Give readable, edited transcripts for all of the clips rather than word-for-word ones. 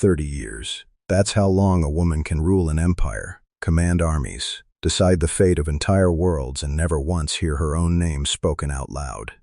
30 years. That's how long a woman can rule an empire, command armies, decide the fate of entire worlds, and never once hear her own name spoken out loud.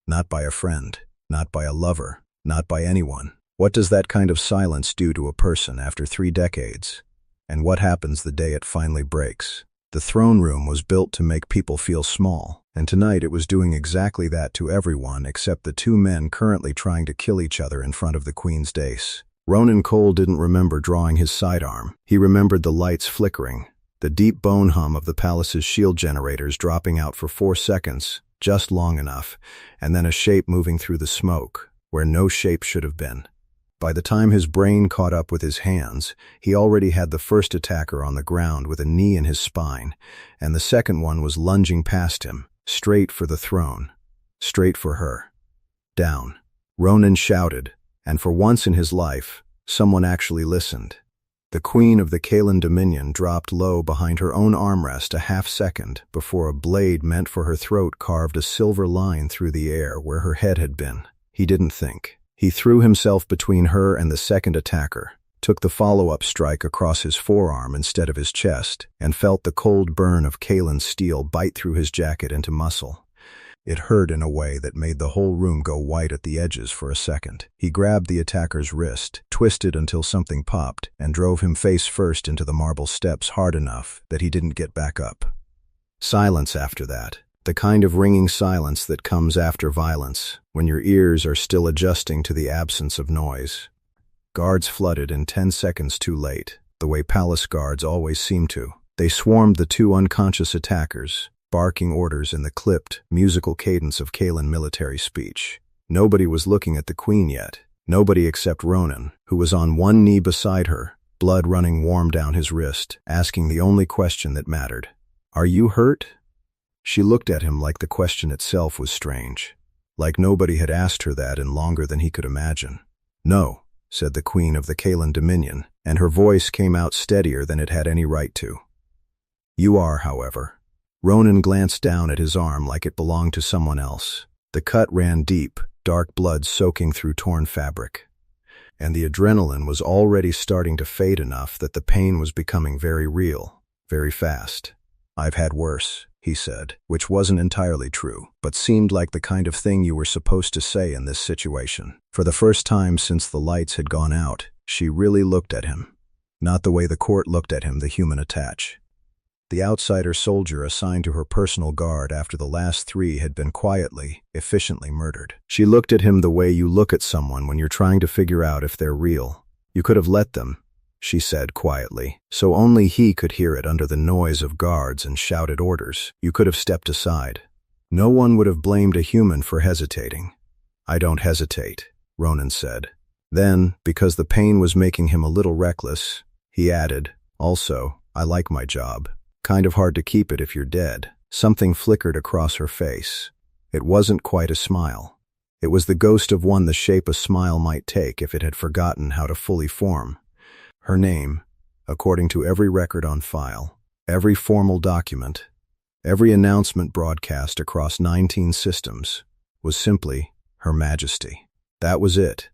Not by a friend, not by a lover, not by anyone. What does that kind of silence do to a person after 3 decades? And what happens the day it finally breaks? The throne room was built to make people feel small, and tonight it was doing exactly that to everyone except the 2 men currently trying to kill each other in front of the Queen's dais. Ronan Cole didn't remember drawing his sidearm. He remembered the lights flickering, the deep bone hum of the palace's shield generators dropping out for 4 seconds, just long enough, and then a shape moving through the smoke, where no shape should have been. By the time his brain caught up with his hands, he already had the first attacker on the ground with a knee in his spine, and the second one was lunging past him, straight for the throne. Straight for her. Down. Ronan shouted, and for once in his life, someone actually listened. The Queen of the Kaelen Dominion dropped low behind her own armrest a half-second before a blade meant for her throat carved a silver line through the air where her head had been. He didn't think. He threw himself between her and the second attacker, took the follow-up strike across his forearm instead of his chest, and felt the cold burn of Kaelen's steel bite through his jacket into muscle. It hurt in a way that made the whole room go white at the edges for a second. He grabbed the attacker's wrist, twisted until something popped, and drove him face first into the marble steps hard enough that he didn't get back up. Silence after that. The kind of ringing silence that comes after violence, when your ears are still adjusting to the absence of noise. Guards flooded in 10 seconds too late, the way palace guards always seem to. They swarmed the 2 unconscious attackers, barking orders in the clipped, musical cadence of Kaelen military speech. Nobody was looking at the Queen yet. Nobody except Ronan, who was on one knee beside her, blood running warm down his wrist, asking the only question that mattered. "Are you hurt?" She looked at him like the question itself was strange, like nobody had asked her that in longer than he could imagine. "No," said the Queen of the Kaelen Dominion, and her voice came out steadier than it had any right to. "You are, however." Ronan glanced down at his arm like it belonged to someone else. The cut ran deep, dark blood soaking through torn fabric. And the adrenaline was already starting to fade enough that the pain was becoming very real, very fast. "I've had worse," he said, which wasn't entirely true, but seemed like the kind of thing you were supposed to say in this situation. For the first time since the lights had gone out, she really looked at him. Not the way the court looked at him, the human attach. The outsider soldier assigned to her personal guard after the last 3 had been quietly, efficiently murdered. She looked at him the way you look at someone when you're trying to figure out if they're real. "You could have let them," she said quietly, so only he could hear it under the noise of guards and shouted orders. "You could have stepped aside." No one would have blamed a human for hesitating. "I don't hesitate," Ronan said. Then, because the pain was making him a little reckless, he added, "Also, I like my job. Kind of hard to keep it if you're dead." Something flickered across her face. It wasn't quite a smile. It was the ghost of one the shape a smile might take if it had forgotten how to fully form. Her name, according to every record on file, every formal document, every announcement broadcast across 19 systems, was simply Her Majesty. That was it.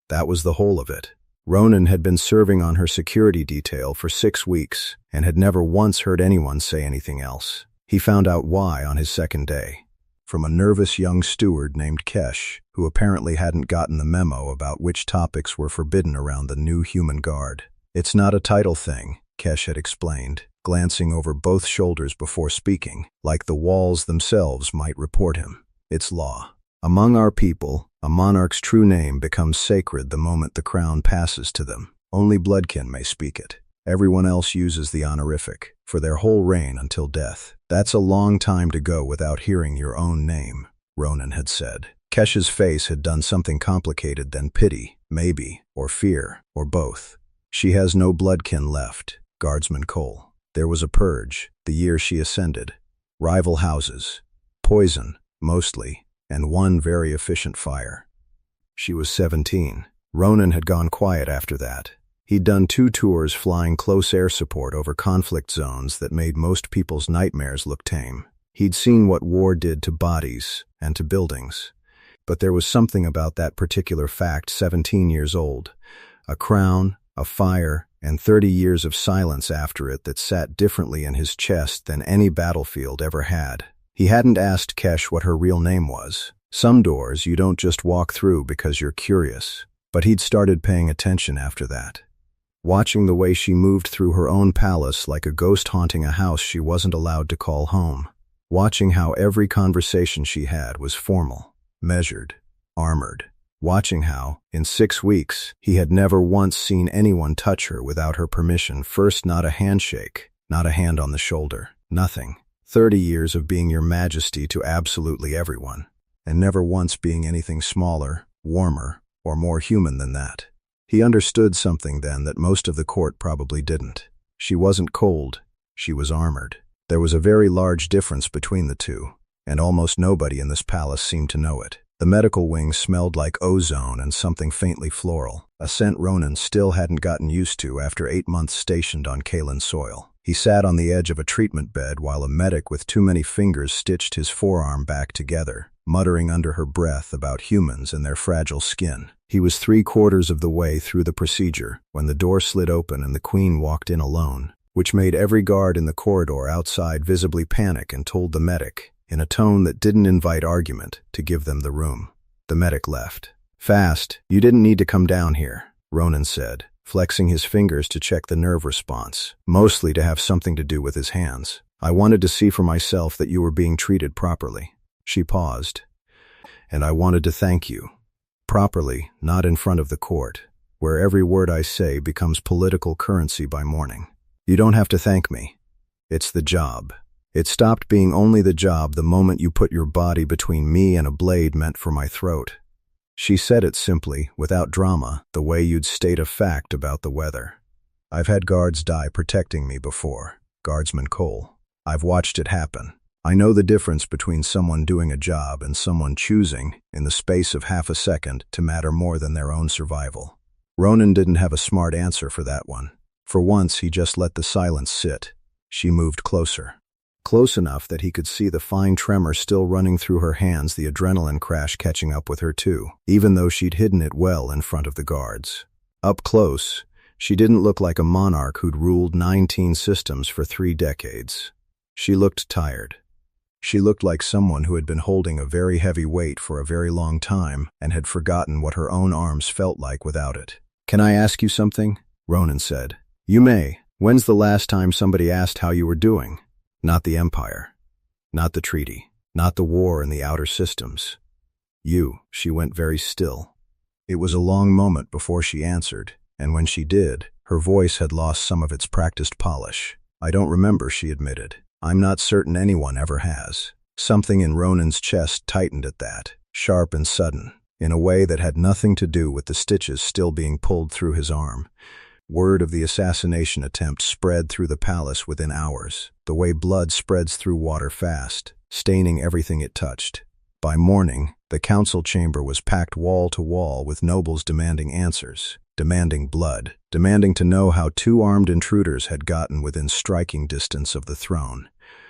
That was the whole of it. Ronan had been serving on her security detail for 6 weeks and had never once heard anyone say anything else. He found out why on his second day. From a nervous young steward named Kesh, who apparently hadn't gotten the memo about which topics were forbidden around the new human guard. "It's not a title thing," Kesh had explained, glancing over both shoulders before speaking, like the walls themselves might report him. "It's law. Among our people, a monarch's true name becomes sacred the moment the crown passes to them. Only bloodkin may speak it. Everyone else uses the honorific, for their whole reign until death. That's a long time to go without hearing your own name," Ronan had said. Kesh's face had done something complicated than pity, maybe, or fear, or both. "She has no bloodkin left," Guardsman Cole. "There was a purge, the year she ascended. Rival houses. Poison, mostly, and one very efficient fire. She was 17. Ronan had gone quiet after that. He'd done 2 tours flying close air support over conflict zones that made most people's nightmares look tame. He'd seen what war did to bodies and to buildings. But there was something about that particular fact 17 years old, A crown, a fire, and 30 years of silence after it that sat differently in his chest than any battlefield ever had. He hadn't asked Kesh what her real name was. Some doors you don't just walk through because you're curious. But he'd started paying attention after that. Watching the way she moved through her own palace like a ghost haunting a house she wasn't allowed to call home. Watching how every conversation she had was formal, measured, armored. Watching how, in 6 weeks, he had never once seen anyone touch her without her permission. First, not a handshake, not a hand on the shoulder, nothing. 30 years of being your Majesty to absolutely everyone, and never once being anything smaller, warmer, or more human than that. He understood something then that most of the court probably didn't. She wasn't cold, she was armored. There was a very large difference between the two, and almost nobody in this palace seemed to know it. The medical wing smelled like ozone and something faintly floral, a scent Ronan still hadn't gotten used to after 8 months stationed on Kaelen soil. He sat on the edge of a treatment bed while a medic with too many fingers stitched his forearm back together, muttering under her breath about humans and their fragile skin. He was 3/4 of the way through the procedure when the door slid open and the Queen walked in alone, which made every guard in the corridor outside visibly panic and told the medic, in a tone that didn't invite argument, to give them the room. The medic left. "Fast, you didn't need to come down here," Ronan said, flexing his fingers to check the nerve response, mostly to have something to do with his hands. "I wanted to see for myself that you were being treated properly." She paused. "And I wanted to thank you. Properly, not in front of the court, where every word I say becomes political currency by morning. You don't have to thank me. It's the job. It stopped being only the job the moment you put your body between me and a blade meant for my throat." She said it simply, without drama, the way you'd state a fact about the weather. "I've had guards die protecting me before, Guardsman Cole. I've watched it happen. I know the difference between someone doing a job and someone choosing, in the space of half a second, to matter more than their own survival." Ronan didn't have a smart answer for that one. For once, he just let the silence sit. She moved closer. Close enough that he could see the fine tremor still running through her hands, the adrenaline crash catching up with her too, even though she'd hidden it well in front of the guards. Up close, she didn't look like a monarch who'd ruled 19 systems for 3 decades. She looked tired. She looked like someone who had been holding a very heavy weight for a very long time and had forgotten what her own arms felt like without it. "Can I ask you something?" Ronan said. "You may. When's the last time somebody asked how you were doing? Not the Empire. Not the treaty. Not the war in the outer systems. You." She went very still. It was a long moment before she answered, and when she did, her voice had lost some of its practiced polish. "I don't remember," she admitted. "I'm not certain anyone ever has." Something in Ronan's chest tightened at that, sharp and sudden, in a way that had nothing to do with the stitches still being pulled through his arm. Word of the assassination attempt spread through the palace within hours, the way blood spreads through water fast, staining everything it touched. By morning, the council chamber was packed wall to wall with nobles demanding answers, demanding blood, demanding to know how 2 armed intruders had gotten within striking distance of the throne.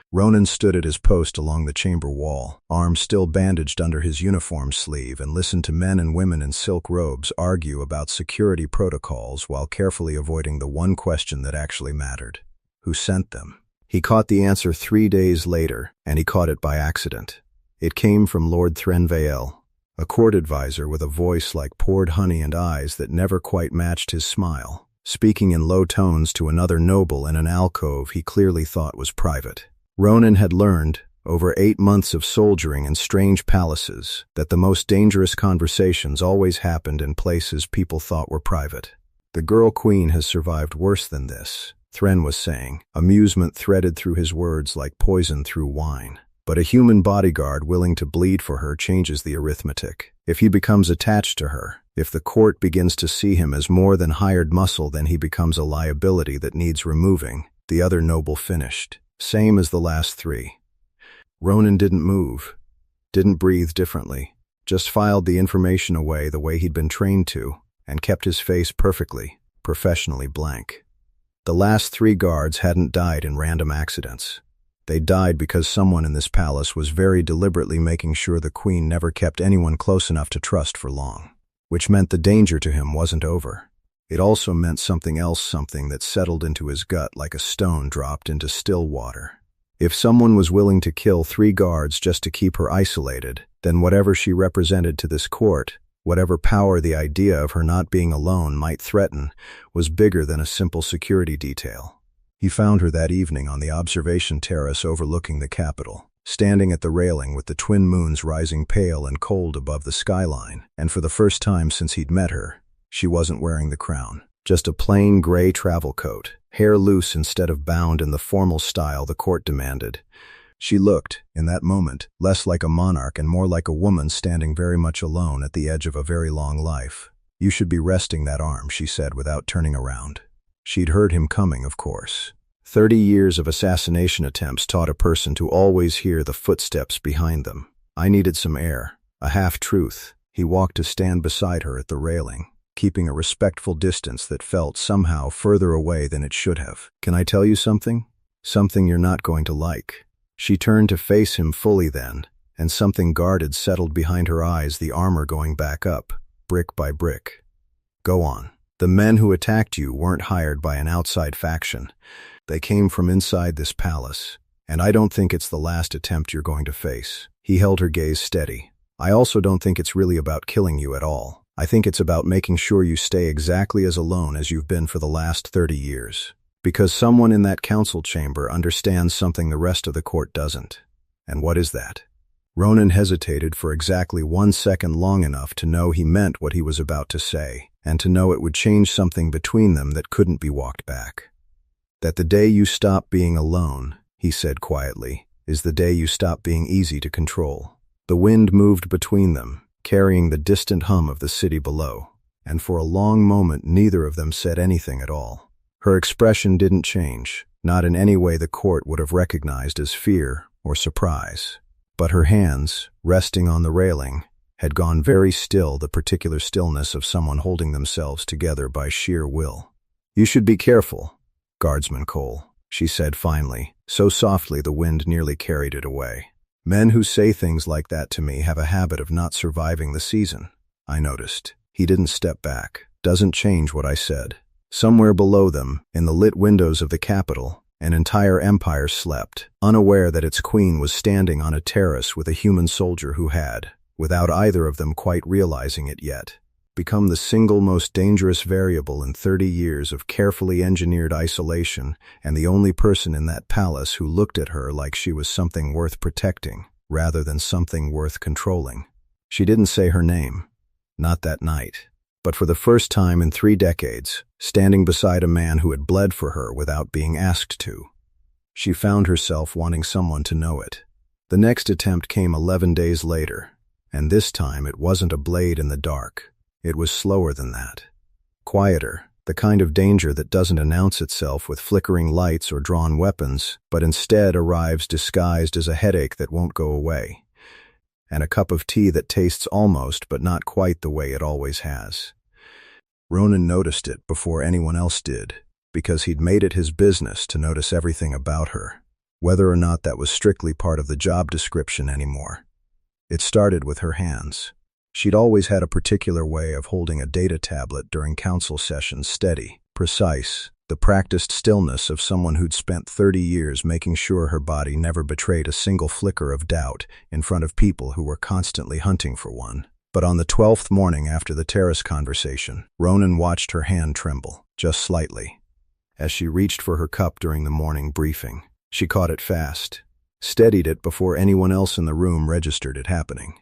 Ronan stood at his post along the chamber wall, arms still bandaged under his uniform sleeve, and listened to men and women in silk robes argue about security protocols while carefully avoiding the one question that actually mattered. Who sent them? He caught the answer 3 days later, and he caught it by accident. It came from Lord Threnvael, a court advisor with a voice like poured honey and eyes that never quite matched his smile, speaking in low tones to another noble in an alcove he clearly thought was private. Ronan had learned, over 8 months of soldiering in strange palaces, that the most dangerous conversations always happened in places people thought were private. "The girl queen has survived worse than this," Thren was saying, amusement threaded through his words like poison through wine. "But a human bodyguard willing to bleed for her changes the arithmetic. If he becomes attached to her, if the court begins to see him as more than hired muscle, then he becomes a liability that needs removing," the other noble finished. "Same as the last 3. Ronan didn't move, didn't breathe differently, just filed the information away the way he'd been trained to, and kept his face perfectly, professionally blank. The last 3 guards hadn't died in random accidents. They died because someone in this palace was very deliberately making sure the queen never kept anyone close enough to trust for long, which meant the danger to him wasn't over. It also meant something else, something that settled into his gut like a stone dropped into still water. If someone was willing to kill 3 guards just to keep her isolated, then whatever she represented to this court, whatever power the idea of her not being alone might threaten, was bigger than a simple security detail. He found her that evening on the observation terrace overlooking the Capitol, standing at the railing with the twin moons rising pale and cold above the skyline, and for the first time since he'd met her, she wasn't wearing the crown. Just a plain gray travel coat, hair loose instead of bound in the formal style the court demanded. She looked, in that moment, less like a monarch and more like a woman standing very much alone at the edge of a very long life. "You should be resting that arm," she said without turning around. She'd heard him coming, of course. 30 years of assassination attempts taught a person to always hear the footsteps behind them. I needed some air, a half-truth. He walked to stand beside her at the railing, keeping a respectful distance that felt somehow further away than it should have. "Can I tell you something? Something you're not going to like." She turned to face him fully then, and something guarded settled behind her eyes, the armor going back up, brick by brick. "Go on. The men who attacked you weren't hired by an outside faction. They came from inside this palace, and I don't think it's the last attempt you're going to face." He held her gaze steady. "I also don't think it's really about killing you at all. I think it's about making sure you stay exactly as alone as you've been for the last 30 years. Because someone in that council chamber understands something the rest of the court doesn't. And what is that?" Ronan hesitated for exactly 1 second, long enough to know he meant what he was about to say, and to know it would change something between them that couldn't be walked back. "That the day you stop being alone," he said quietly, "is the day you stop being easy to control." The wind moved between them, carrying the distant hum of the city below, and for a long moment neither of them said anything at all. Her expression didn't change, not in any way the court would have recognized as fear or surprise. But her hands, resting on the railing, had gone very still, the particular stillness of someone holding themselves together by sheer will. "You should be careful, Guardsman Cole," she said finally, so softly the wind nearly carried it away. "Men who say things like that to me have a habit of not surviving the season." I noticed. He didn't step back. "Doesn't change what I said." Somewhere below them, in the lit windows of the Capitol, an entire empire slept, unaware that its queen was standing on a terrace with a human soldier who had, without either of them quite realizing it yet, become the single most dangerous variable in 30 years of carefully engineered isolation, and the only person in that palace who looked at her like she was something worth protecting, rather than something worth controlling. She didn't say her name. Not that night. But for the first time in 3 decades, standing beside a man who had bled for her without being asked to, she found herself wanting someone to know it. The next attempt came 11 days later, and this time it wasn't a blade in the dark. It was slower than that. Quieter, the kind of danger that doesn't announce itself with flickering lights or drawn weapons, but instead arrives disguised as a headache that won't go away, and a cup of tea that tastes almost but not quite the way it always has. Ronan noticed it before anyone else did, because he'd made it his business to notice everything about her, whether or not that was strictly part of the job description anymore. It started with her hands. She'd always had a particular way of holding a data tablet during council sessions, steady, precise, the practiced stillness of someone who'd spent 30 years making sure her body never betrayed a single flicker of doubt in front of people who were constantly hunting for one. But on the 12th morning after the terrace conversation, Ronan watched her hand tremble, just slightly. As she reached for her cup during the morning briefing, she caught it fast, steadied it before anyone else in the room registered it happening.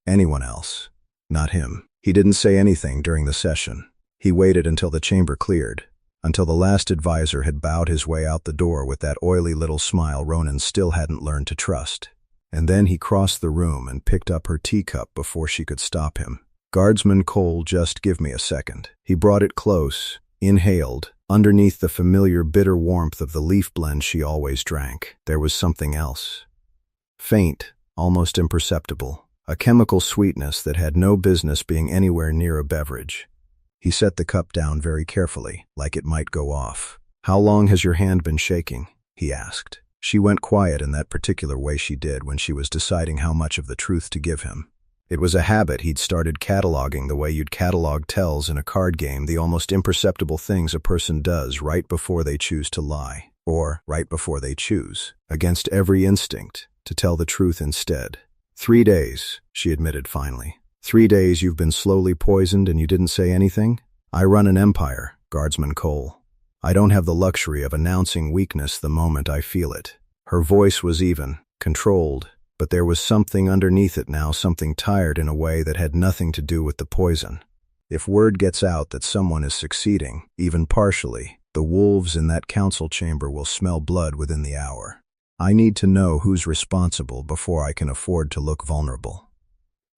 Anyone else. Not him. He didn't say anything during the session. He waited until the chamber cleared, until the last advisor had bowed his way out the door with that oily little smile Ronan still hadn't learned to trust. And then he crossed the room and picked up her teacup before she could stop him. "Guardsman Cole, just give me a second." He brought it close, inhaled. Underneath the familiar bitter warmth of the leaf blend she always drank, there was something else. Faint, almost imperceptible, a chemical sweetness that had no business being anywhere near a beverage. He set the cup down very carefully, like it might go off. "How long has your hand been shaking?" he asked. She went quiet in that particular way she did when she was deciding how much of the truth to give him. It was a habit he'd started cataloging the way you'd catalog tells in a card game, the almost imperceptible things a person does right before they choose to lie, or right before they choose, against every instinct, to tell the truth instead. 3 days, she admitted finally. 3 days you've been slowly poisoned and you didn't say anything? I run an empire, Guardsman Cole. I don't have the luxury of announcing weakness the moment I feel it. Her voice was even, controlled, but there was something underneath it now, something tired in a way that had nothing to do with the poison. If word gets out that someone is succeeding, even partially, the wolves in that council chamber will smell blood within the hour. I need to know who's responsible before I can afford to look vulnerable.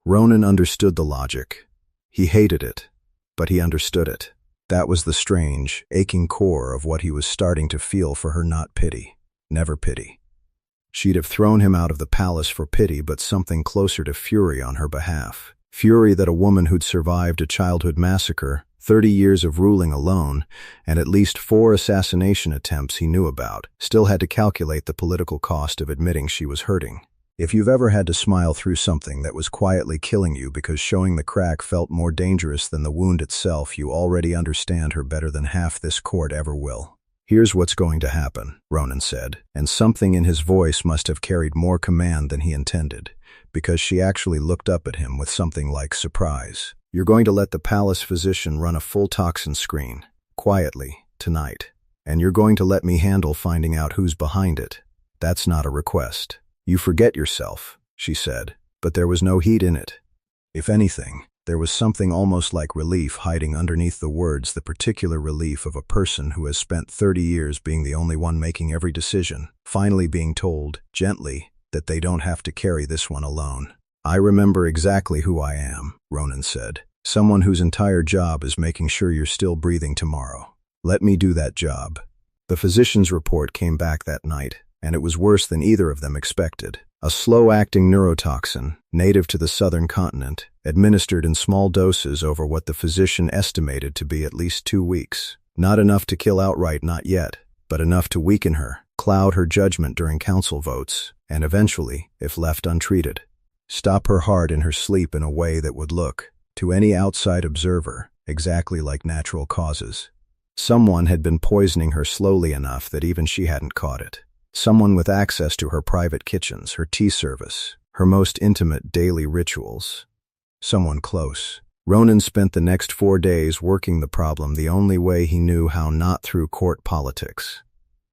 Ronan understood the logic. He hated it, but he understood it. That was the strange, aching core of what he was starting to feel for her, not pity. Never pity. She'd have thrown him out of the palace for pity, but something closer to fury on her behalf. Fury that a woman who'd survived a childhood massacre, 30 years of ruling alone, and at least 4 assassination attempts he knew about, still had to calculate the political cost of admitting she was hurting. If you've ever had to smile through something that was quietly killing you because showing the crack felt more dangerous than the wound itself, you already understand her better than half this court ever will. Here's what's going to happen, Ronan said, and something in his voice must have carried more command than he intended, because she actually looked up at him with something like surprise. You're going to let the palace physician run a full toxin screen, quietly, tonight, and you're going to let me handle finding out who's behind it. That's not a request. You forget yourself, she said, but there was no heat in it. If anything, there was something almost like relief hiding underneath the words, the particular relief of a person who has spent 30 years being the only one making every decision, finally being told, gently, that they don't have to carry this one alone. I remember exactly who I am, Ronan said. Someone whose entire job is making sure you're still breathing tomorrow. Let me do that job. The physician's report came back that night, and it was worse than either of them expected. A slow-acting neurotoxin, native to the southern continent, administered in small doses over what the physician estimated to be at least 2 weeks. Not enough to kill outright, not yet, but enough to weaken her, cloud her judgment during council votes, and eventually, if left untreated, stop her heart in her sleep in a way that would look, to any outside observer, exactly like natural causes. Someone had been poisoning her slowly enough that even she hadn't caught it. Someone with access to her private kitchens, her tea service, her most intimate daily rituals. Someone close. Ronan spent the next 4 days working the problem the only way he knew how, not through court politics,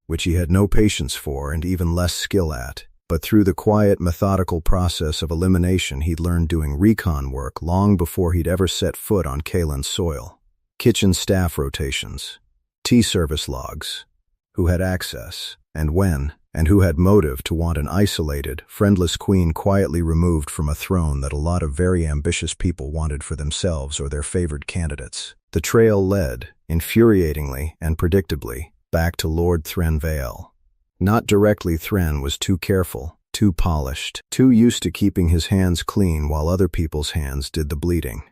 which he had no patience for and even less skill at, but through the quiet, methodical process of elimination he'd learned doing recon work long before he'd ever set foot on Kaelen's soil. Kitchen staff rotations, tea service logs, who had access, and when, and who had motive to want an isolated, friendless queen quietly removed from a throne that a lot of very ambitious people wanted for themselves or their favored candidates. The trail led, infuriatingly and predictably, back to Lord Thren Vale. Not directly. Thren was too careful, too polished, too used to keeping his hands clean while other people's hands did the bleeding.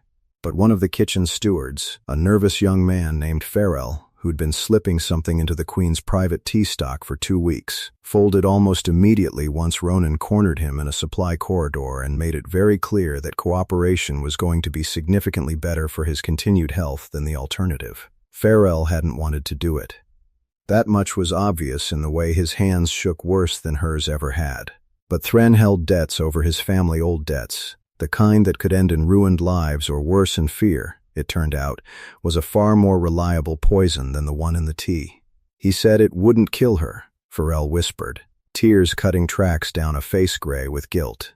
But one of the kitchen stewards, a nervous young man named Farrell, who'd been slipping something into the Queen's private tea stock for 2 weeks, folded almost immediately once Ronan cornered him in a supply corridor and made it very clear that cooperation was going to be significantly better for his continued health than the alternative. Farrell hadn't wanted to do it. That much was obvious in the way his hands shook worse than hers ever had. But Thren held debts over his family, old debts, the kind that could end in ruined lives or worse in fear. It turned out, was a far more reliable poison than the one in the tea. He said it wouldn't kill her, Farrell whispered, tears cutting tracks down a face gray with guilt.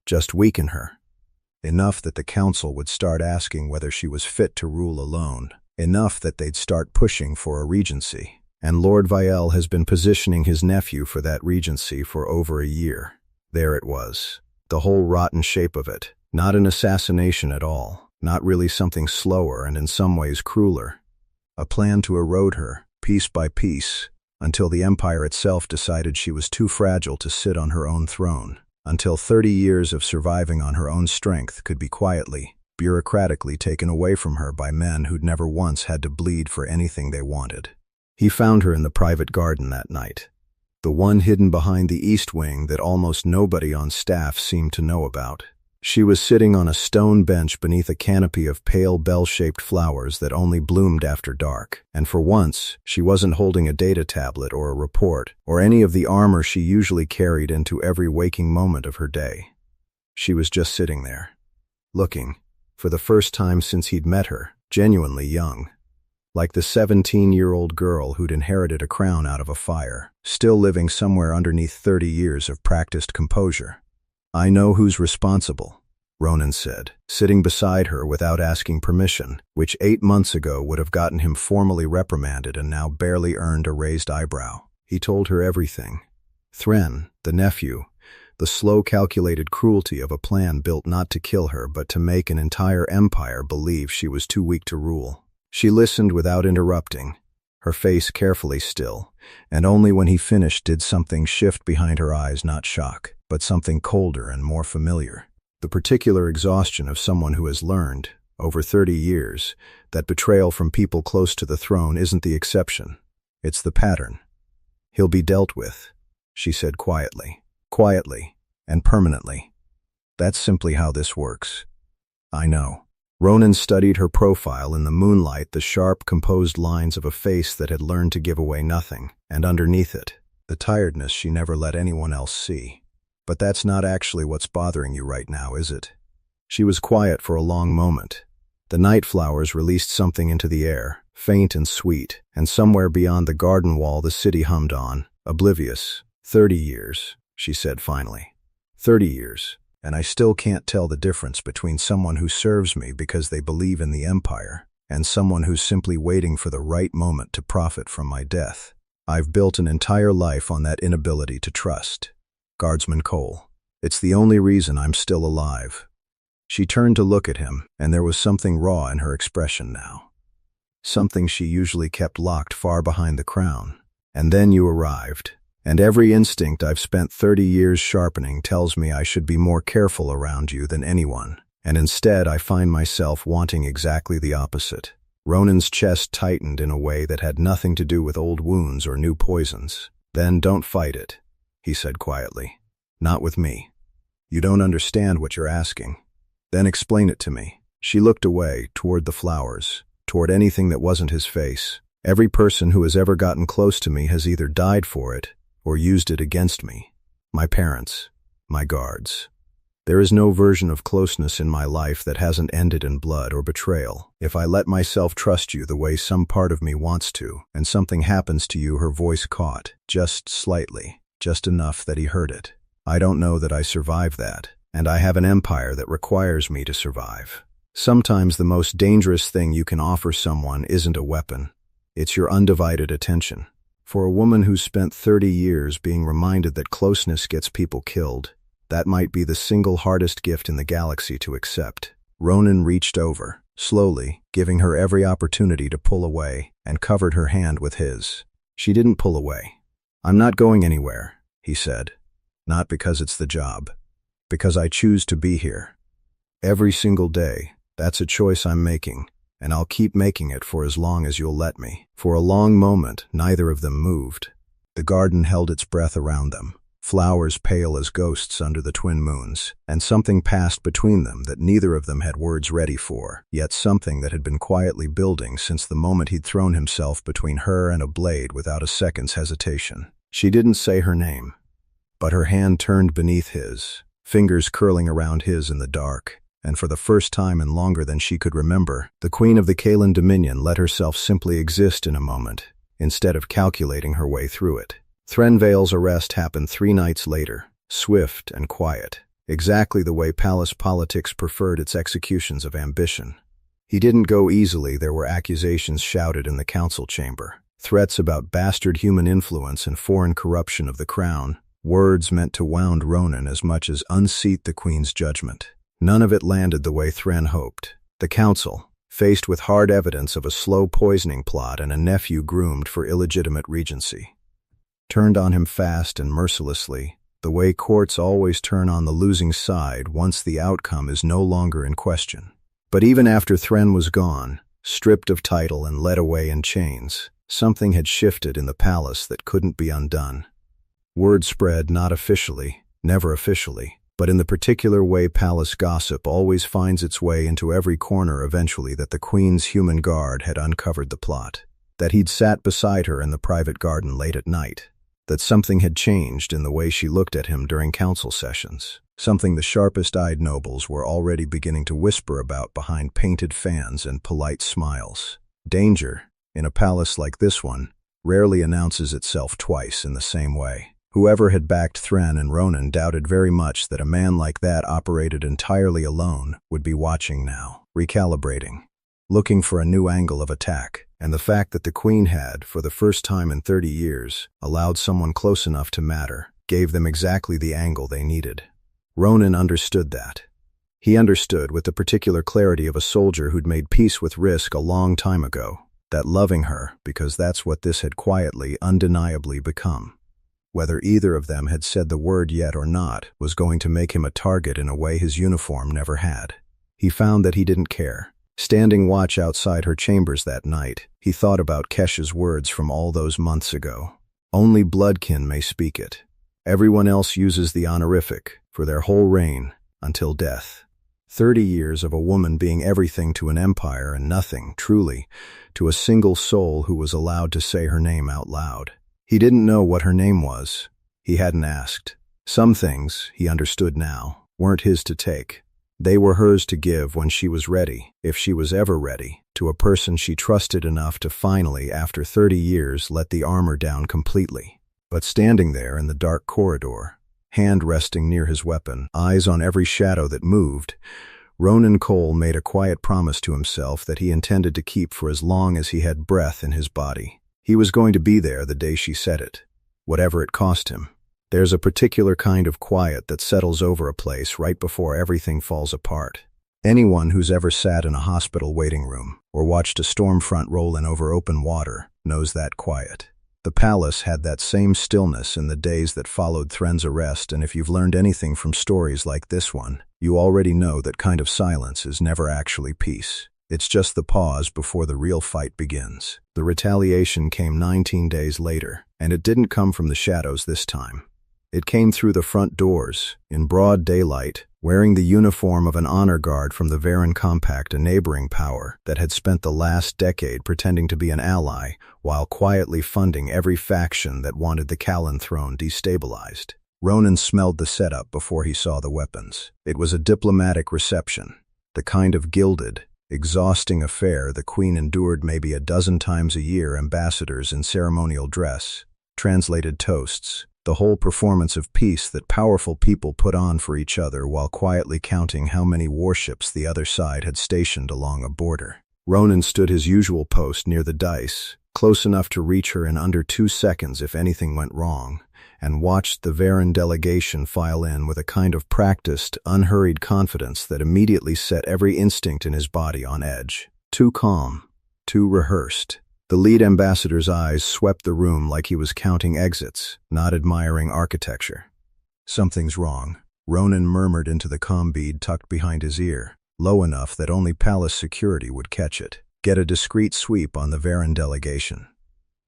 Just weaken her. Enough that the council would start asking whether she was fit to rule alone. Enough that they'd start pushing for a regency. And Lord Vielle has been positioning his nephew for that regency for over a year. There it was. The whole rotten shape of it. Not an assassination at all. Not really, something slower and in some ways crueler. A plan to erode her, piece by piece, until the empire itself decided she was too fragile to sit on her own throne. Until 30 years of surviving on her own strength could be quietly, bureaucratically taken away from her by men who'd never once had to bleed for anything they wanted. He found her in the private garden that night. The one hidden behind the east wing that almost nobody on staff seemed to know about. She was sitting on a stone bench beneath a canopy of pale bell-shaped flowers that only bloomed after dark, and for once, she wasn't holding a data tablet or a report, or any of the armor she usually carried into every waking moment of her day. She was just sitting there, looking, for the first time since he'd met her, genuinely young. Like the 17-year-old girl who'd inherited a crown out of a fire, still living somewhere underneath 30 years of practiced composure. "I know who's responsible," Ronan said, sitting beside her without asking permission, which 8 months ago would have gotten him formally reprimanded and now barely earned a raised eyebrow. He told her everything. Thren, the nephew, the slow calculated cruelty of a plan built not to kill her but to make an entire empire believe she was too weak to rule. She listened without interrupting, her face carefully still, and only when he finished did something shift behind her eyes, not shock, but something colder and more familiar. The particular exhaustion of someone who has learned, over 30 years, that betrayal from people close to the throne isn't the exception. It's the pattern. "He'll be dealt with," she said quietly. Quietly, and permanently. "That's simply how this works." "I know." Ronan studied her profile in the moonlight, the sharp, composed lines of a face that had learned to give away nothing, and underneath it, the tiredness she never let anyone else see. "But that's not actually what's bothering you right now, is it?" She was quiet for a long moment. The night flowers released something into the air, faint and sweet, and somewhere beyond the garden wall the city hummed on, oblivious. 30 years, she said finally. 30 years, and I still can't tell the difference between someone who serves me because they believe in the Empire, and someone who's simply waiting for the right moment to profit from my death. I've built an entire life on that inability to trust. Guardsman Cole. It's the only reason I'm still alive. She turned to look at him, and there was something raw in her expression now. Something she usually kept locked far behind the crown. And then you arrived. And every instinct I've spent 30 years sharpening tells me I should be more careful around you than anyone. And instead I find myself wanting exactly the opposite. Ronan's chest tightened in a way that had nothing to do with old wounds or new poisons. "Then don't fight it," he said quietly. "Not with me. You don't understand what you're asking. Then explain it to me." She looked away, toward the flowers, toward anything that wasn't his face. "Every person who has ever gotten close to me has either died for it or used it against me. My parents, my guards. There is no version of closeness in my life that hasn't ended in blood or betrayal. If I let myself trust you the way some part of me wants to, and something happens to you," her voice caught, just slightly, just enough that he heard it. "I don't know that I survive that, and I have an empire that requires me to survive. Sometimes the most dangerous thing you can offer someone isn't a weapon. It's your undivided attention. For a woman who's spent 30 years being reminded that closeness gets people killed, that might be the single hardest gift in the galaxy to accept." Ronan reached over, slowly, giving her every opportunity to pull away, and covered her hand with his. She didn't pull away. "I'm not going anywhere," he said. "Not because it's the job. Because I choose to be here. Every single day, that's a choice I'm making, and I'll keep making it for as long as you'll let me." For a long moment, neither of them moved. The garden held its breath around them, flowers pale as ghosts under the twin moons, and something passed between them that neither of them had words ready for, yet something that had been quietly building since the moment he'd thrown himself between her and a blade without a second's hesitation. She didn't say her name, but her hand turned beneath his, fingers curling around his in the dark, and for the first time in longer than she could remember, the Queen of the Kaelen Dominion let herself simply exist in a moment, instead of calculating her way through it. Threnvale's arrest happened 3 nights later, swift and quiet, exactly the way palace politics preferred its executions of ambition. He didn't go easily. There were accusations shouted in the council chamber, threats about bastard human influence and foreign corruption of the crown, words meant to wound Ronan as much as unseat the Queen's judgment. None of it landed the way Thren hoped. The council, faced with hard evidence of a slow poisoning plot and a nephew groomed for illegitimate regency, turned on him fast and mercilessly, the way courts always turn on the losing side once the outcome is no longer in question. But even after Thren was gone, stripped of title and led away in chains, something had shifted in the palace that couldn't be undone. Word spread, not officially, never officially, but in the particular way palace gossip always finds its way into every corner eventually, that the queen's human guard had uncovered the plot, that he'd sat beside her in the private garden late at night, that something had changed in the way she looked at him during council sessions, something the sharpest-eyed nobles were already beginning to whisper about behind painted fans and polite smiles. Danger, in a palace like this one, rarely announces itself twice in the same way. Whoever had backed Thren and Ronan doubted very much that a man like that operated entirely alone would be watching now, recalibrating, looking for a new angle of attack. And the fact that the queen had, for the first time in 30 years, allowed someone close enough to matter, gave them exactly the angle they needed. Ronan understood that. He understood with the particular clarity of a soldier who'd made peace with risk a long time ago, that loving her, because that's what this had quietly, undeniably become, whether either of them had said the word yet or not, was going to make him a target in a way his uniform never had. He found that he didn't care. Standing watch outside her chambers that night, he thought about Kesh's words from all those months ago. Only bloodkin may speak it. Everyone else uses the honorific for their whole reign, until death. 30 years of a woman being everything to an empire and nothing, truly, to a single soul who was allowed to say her name out loud. He didn't know what her name was. He hadn't asked. Some things, he understood now, weren't his to take. They were hers to give when she was ready, if she was ever ready, to a person she trusted enough to finally, after 30 years, let the armor down completely. But standing there in the dark corridor, hand resting near his weapon, eyes on every shadow that moved, Ronan Cole made a quiet promise to himself that he intended to keep for as long as he had breath in his body. He was going to be there the day she said it, whatever it cost him. There's a particular kind of quiet that settles over a place right before everything falls apart. Anyone who's ever sat in a hospital waiting room or watched a storm front roll in over open water knows that quiet. The palace had that same stillness in the days that followed Thren's arrest, and if you've learned anything from stories like this one, you already know that kind of silence is never actually peace. It's just the pause before the real fight begins. The retaliation came 19 days later, and it didn't come from the shadows this time. It came through the front doors, in broad daylight, wearing the uniform of an honor guard from the Varen Compact, a neighboring power that had spent the last decade pretending to be an ally while quietly funding every faction that wanted the Kaelen throne destabilized. Ronan smelled the setup before he saw the weapons. It was a diplomatic reception, the kind of gilded, exhausting affair the queen endured maybe a dozen times a year, ambassadors in ceremonial dress, translated toasts, the whole performance of peace that powerful people put on for each other while quietly counting how many warships the other side had stationed along a border. Ronan stood his usual post near the dice, close enough to reach her in under 2 seconds if anything went wrong, and watched the Varen delegation file in with a kind of practiced, unhurried confidence that immediately set every instinct in his body on edge. Too calm, too rehearsed. The lead ambassador's eyes swept the room like he was counting exits, not admiring architecture. "Something's wrong," Ronan murmured into the comm bead tucked behind his ear, low enough that only palace security would catch it. Get a discreet sweep on the Varen delegation.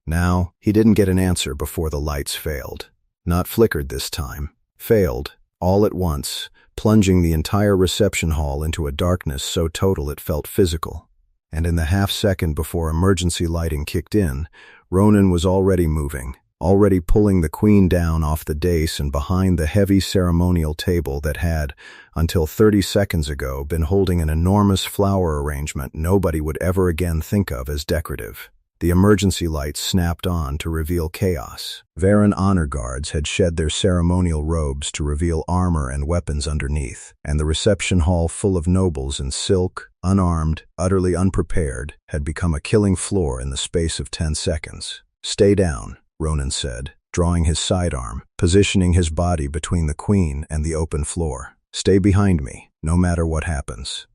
Now, he didn't get an answer before the lights failed. Not flickered this time. Failed, all at once, plunging the entire reception hall into a darkness so total it felt physical. And in the half-second before emergency lighting kicked in, Ronan was already moving, already pulling the queen down off the dais and behind the heavy ceremonial table that had, until 30 seconds ago, been holding an enormous flower arrangement nobody would ever again think of as decorative. The emergency lights snapped on to reveal chaos. Varen honor guards had shed their ceremonial robes to reveal armor and weapons underneath, and the reception hall full of nobles in silk, unarmed, utterly unprepared, had become a killing floor in the space of 10 seconds. "Stay down," Ronan said, drawing his sidearm, positioning his body between the queen and the open floor. "Stay behind me, no matter what happens."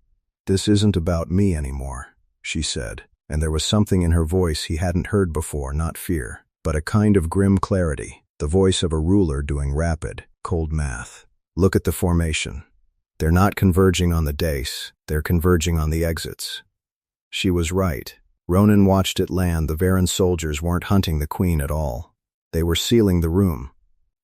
"This isn't about me anymore," she said, and there was something in her voice he hadn't heard before, not fear, but a kind of grim clarity, the voice of a ruler doing rapid, cold math. "Look at the formation. They're not converging on the dais, they're converging on the exits." She was right. Ronan watched it land. The Varen soldiers weren't hunting the queen at all. They were sealing the room.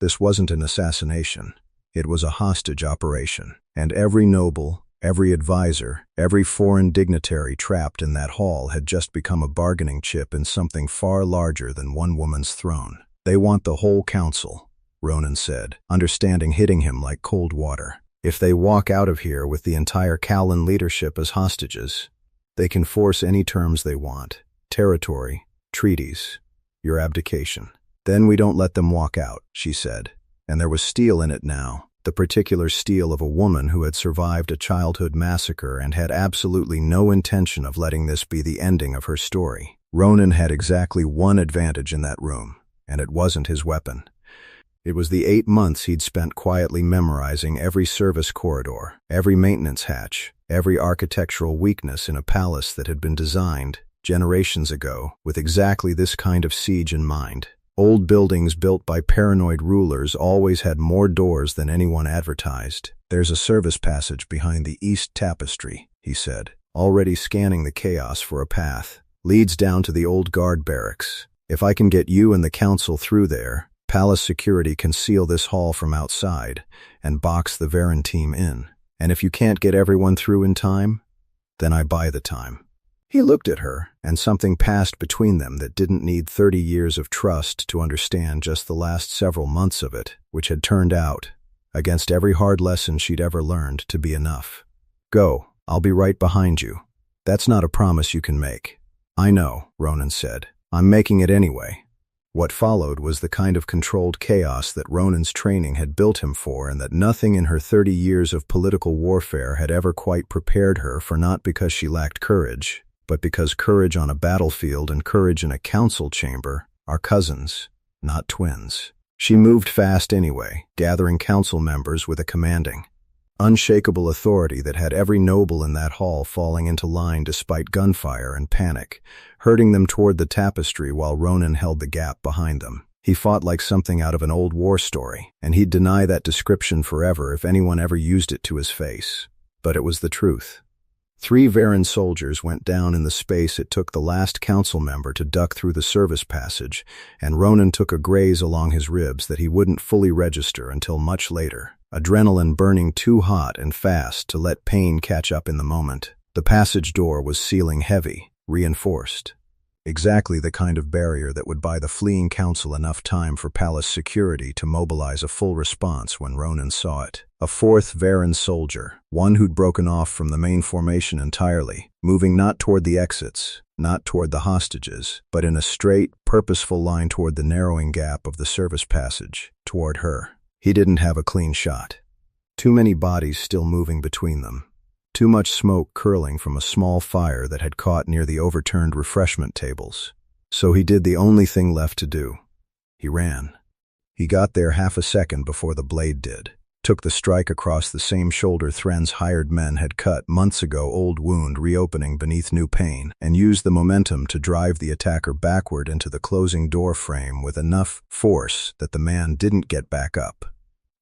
This wasn't an assassination. It was a hostage operation, and every noble, every advisor, every foreign dignitary trapped in that hall had just become a bargaining chip in something far larger than one woman's throne. "They want the whole council," Ronan said, understanding hitting him like cold water. "If they walk out of here with the entire Kaelen leadership as hostages, they can force any terms they want. Territory, treaties, your abdication. Then we don't let them walk out," she said. And there was steel in it now, the particular steel of a woman who had survived a childhood massacre and had absolutely no intention of letting this be the ending of her story. Ronan had exactly one advantage in that room, and it wasn't his weapon. It was the 8 months he'd spent quietly memorizing every service corridor, every maintenance hatch, every architectural weakness in a palace that had been designed, generations ago, with exactly this kind of siege in mind. Old buildings built by paranoid rulers always had more doors than anyone advertised. "There's a service passage behind the east tapestry," he said, already scanning the chaos for a path. "Leads down to the old guard barracks. If I can get you and the council through there, palace security can seal this hall from outside and box the Varen team in. And if you can't get everyone through in time, then I buy the time." He looked at her, and something passed between them that didn't need 30 years of trust to understand just the last several months of it, which had turned out, against every hard lesson she'd ever learned, to be enough. "Go, I'll be right behind you." "That's not a promise you can make." "I know," Ronan said. "I'm making it anyway." What followed was the kind of controlled chaos that Ronan's training had built him for, and that nothing in her 30 years of political warfare had ever quite prepared her for, not because she lacked courage, but because courage on a battlefield and courage in a council chamber are cousins, not twins. She moved fast anyway, gathering council members with a commanding, unshakable authority that had every noble in that hall falling into line despite gunfire and panic, herding them toward the tapestry while Ronan held the gap behind them. He fought like something out of an old war story, and he'd deny that description forever if anyone ever used it to his face. But it was the truth. 3 Varen soldiers went down in the space it took the last council member to duck through the service passage, and Ronan took a graze along his ribs that he wouldn't fully register until much later, adrenaline burning too hot and fast to let pain catch up in the moment. The passage door was sealing heavy, reinforced. Exactly the kind of barrier that would buy the fleeing council enough time for palace security to mobilize a full response when Ronan saw it. A 4th Varen soldier, one who'd broken off from the main formation entirely, moving not toward the exits, not toward the hostages, but in a straight, purposeful line toward the narrowing gap of the service passage, toward her. He didn't have a clean shot. Too many bodies still moving between them. Too much smoke curling from a small fire that had caught near the overturned refreshment tables. So he did the only thing left to do. He ran. He got there half a second before the blade did. Took the strike across the same shoulder Thren's hired men had cut months ago, old wound reopening beneath new pain, and used the momentum to drive the attacker backward into the closing door frame with enough force that the man didn't get back up.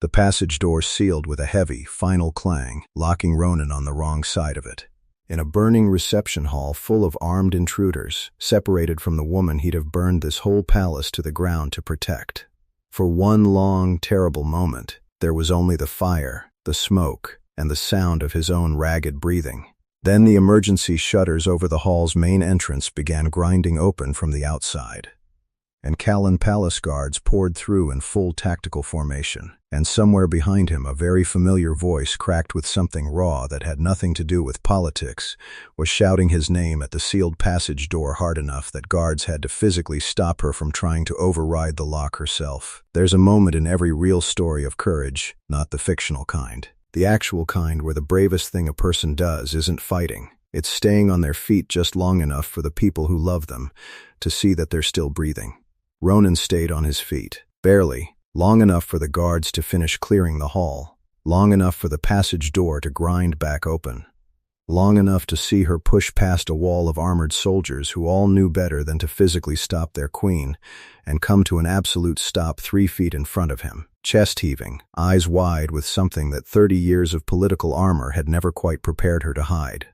The passage door sealed with a heavy, final clang, locking Ronan on the wrong side of it. In a burning reception hall full of armed intruders, separated from the woman he'd have burned this whole palace to the ground to protect. For one long, terrible moment, there was only the fire, the smoke, and the sound of his own ragged breathing. Then the emergency shutters over the hall's main entrance began grinding open from the outside, and Kaelen palace guards poured through in full tactical formation, and somewhere behind him a very familiar voice, cracked with something raw that had nothing to do with politics, was shouting his name at the sealed passage door hard enough that guards had to physically stop her from trying to override the lock herself. There's a moment in every real story of courage, not the fictional kind. The actual kind where the bravest thing a person does isn't fighting. It's staying on their feet just long enough for the people who love them to see that they're still breathing. Ronan stayed on his feet, barely, long enough for the guards to finish clearing the hall, long enough for the passage door to grind back open, long enough to see her push past a wall of armored soldiers who all knew better than to physically stop their queen, and come to an absolute stop 3 feet in front of him, chest heaving, eyes wide with something that 30 years of political armor had never quite prepared her to hide.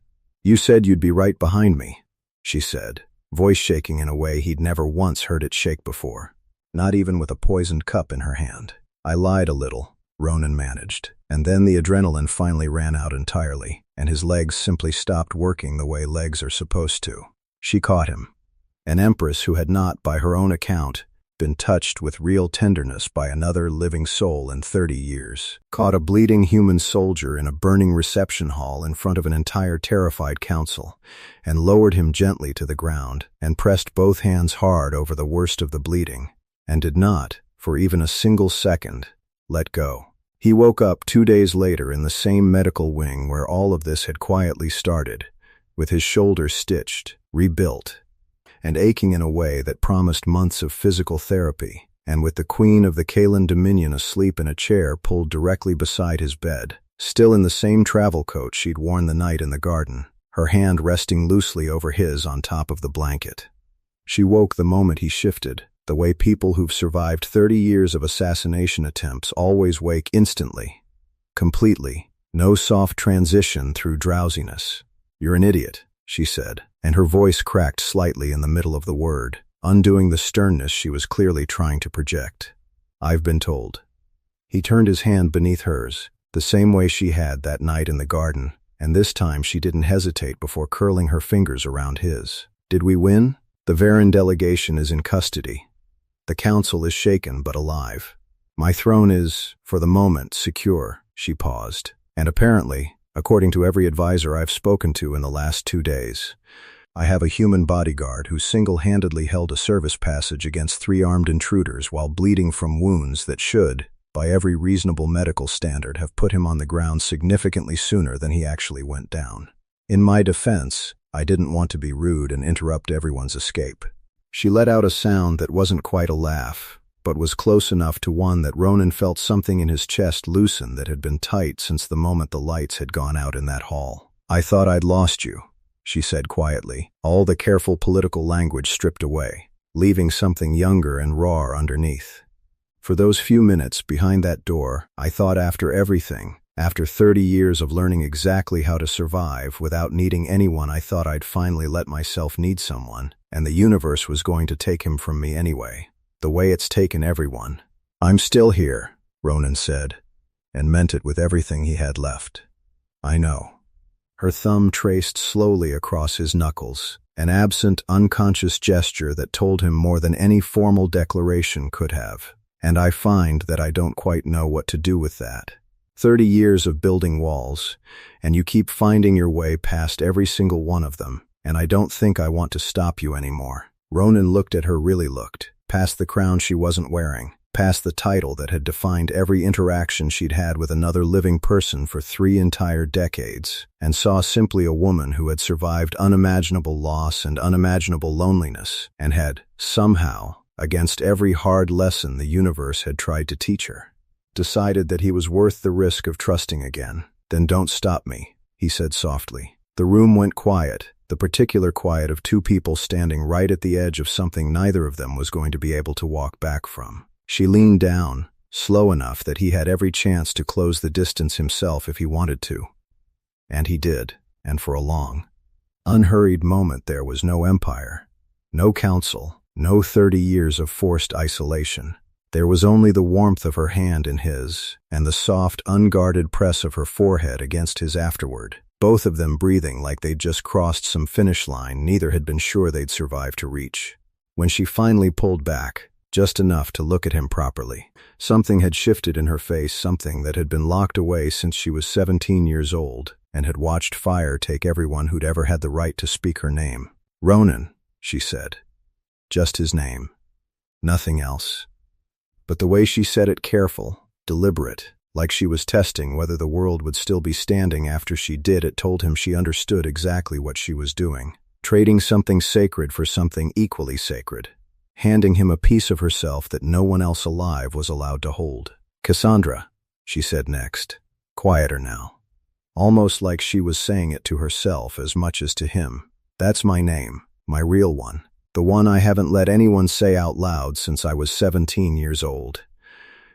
"You said you'd be right behind me," she said, voice shaking in a way he'd never once heard it shake before, not even with a poisoned cup in her hand. "I lied a little," Ronan managed. And then the adrenaline finally ran out entirely, and his legs simply stopped working the way legs are supposed to. She caught him. An empress who had not, by her own account, been touched with real tenderness by another living soul in 30 years. Caught a bleeding human soldier in a burning reception hall in front of an entire terrified council, and lowered him gently to the ground, and pressed both hands hard over the worst of the bleeding, and did not, for even a single second, let go. He woke up 2 days later in the same medical wing where all of this had quietly started, with his shoulder stitched, rebuilt, and aching in a way that promised months of physical therapy, and with the queen of the Kaelen Dominion asleep in a chair pulled directly beside his bed, still in the same travel coat she'd worn the night in the garden, her hand resting loosely over his on top of the blanket. She woke the moment he shifted, the way people who've survived 30 years of assassination attempts always wake instantly, completely, no soft transition through drowsiness. "You're an idiot," she said, and her voice cracked slightly in the middle of the word, undoing the sternness she was clearly trying to project. "I've been told." He turned his hand beneath hers, the same way she had that night in the garden, and this time she didn't hesitate before curling her fingers around his. "Did we win? The Varan delegation is in custody. The council is shaken but alive. My throne is, for the moment, secure," she paused. "And apparently, according to every advisor I've spoken to in the last 2 days, I have a human bodyguard who single-handedly held a service passage against 3 armed intruders while bleeding from wounds that should, by every reasonable medical standard, have put him on the ground significantly sooner than he actually went down. In my defense, I didn't want to be rude and interrupt everyone's escape." She let out a sound that wasn't quite a laugh, but was close enough to one that Ronan felt something in his chest loosen that had been tight since the moment the lights had gone out in that hall. "I thought I'd lost you," she said quietly, all the careful political language stripped away, leaving something younger and raw underneath. "For those few minutes behind that door, I thought after everything, after 30 years of learning exactly how to survive without needing anyone, I thought I'd finally let myself need someone, and the universe was going to take him from me anyway, the way it's taken everyone." "I'm still here," Ronan said, and meant it with everything he had left. "I know." Her thumb traced slowly across his knuckles, an absent, unconscious gesture that told him more than any formal declaration could have. "And I find that I don't quite know what to do with that. 30 years of building walls, and you keep finding your way past every single one of them, and I don't think I want to stop you anymore." Ronan looked at her, really looked, past the crown she wasn't wearing, past the title that had defined every interaction she'd had with another living person for 3 entire decades, and saw simply a woman who had survived unimaginable loss and unimaginable loneliness, and had, somehow, against every hard lesson the universe had tried to teach her, decided that he was worth the risk of trusting again. "Then don't stop me," he said softly. The room went quiet, the particular quiet of 2 people standing right at the edge of something neither of them was going to be able to walk back from. She leaned down, slow enough that he had every chance to close the distance himself if he wanted to. And he did, and for a long, unhurried moment there was no empire, no council, no 30 years of forced isolation. There was only the warmth of her hand in his, and the soft, unguarded press of her forehead against his afterward, both of them breathing like they'd just crossed some finish line neither had been sure they'd survive to reach. When she finally pulled back, just enough to look at him properly, something had shifted in her face, something that had been locked away since she was 17 years old and had watched fire take everyone who'd ever had the right to speak her name. "Ronan," she said. Just his name. Nothing else. But the way she said it, careful, deliberate, like she was testing whether the world would still be standing after she did it, told him she understood exactly what she was doing, trading something sacred for something equally sacred, handing him a piece of herself that no one else alive was allowed to hold. "Kessandra," she said next, quieter now, almost like she was saying it to herself as much as to him. "That's my name, my real one. The one I haven't let anyone say out loud since I was 17 years old."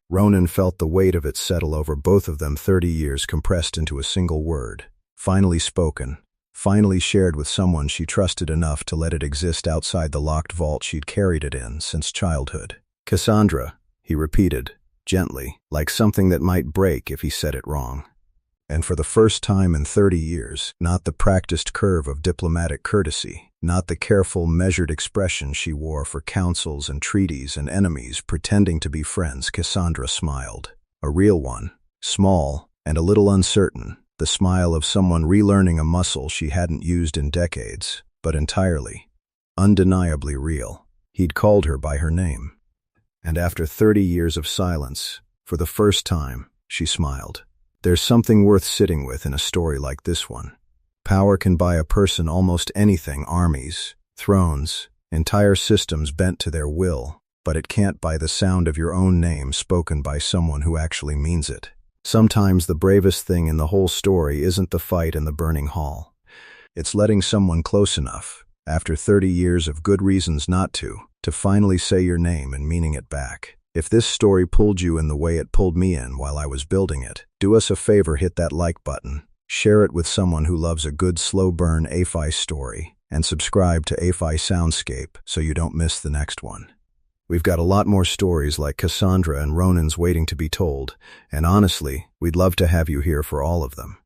Ronan felt the weight of it settle over both of them, 30 years compressed into a single word, finally spoken, finally shared with someone she trusted enough to let it exist outside the locked vault she'd carried it in since childhood. "Kessandra," he repeated, gently, like something that might break if he said it wrong. And for the first time in 30 years, not the practiced curve of diplomatic courtesy, not the careful, measured expression she wore for councils and treaties and enemies pretending to be friends, Kessandra smiled. A real one, small and a little uncertain, the smile of someone relearning a muscle she hadn't used in decades, but entirely, undeniably real. He'd called her by her name. And after 30 years of silence, for the first time, she smiled. There's something worth sitting with in a story like this one. Power can buy a person almost anything, armies, thrones, entire systems bent to their will, but it can't buy the sound of your own name spoken by someone who actually means it. Sometimes the bravest thing in the whole story isn't the fight in the burning hall. It's letting someone close enough, after 30 years of good reasons not to finally say your name and meaning it back. If this story pulled you in the way it pulled me in while I was building it, do us a favor, hit that like button, share it with someone who loves a good slow burn HFY story, and subscribe to HFY Soundscape so you don't miss the next one. We've got a lot more stories like Kessandra and Ronan's waiting to be told, and honestly, we'd love to have you here for all of them.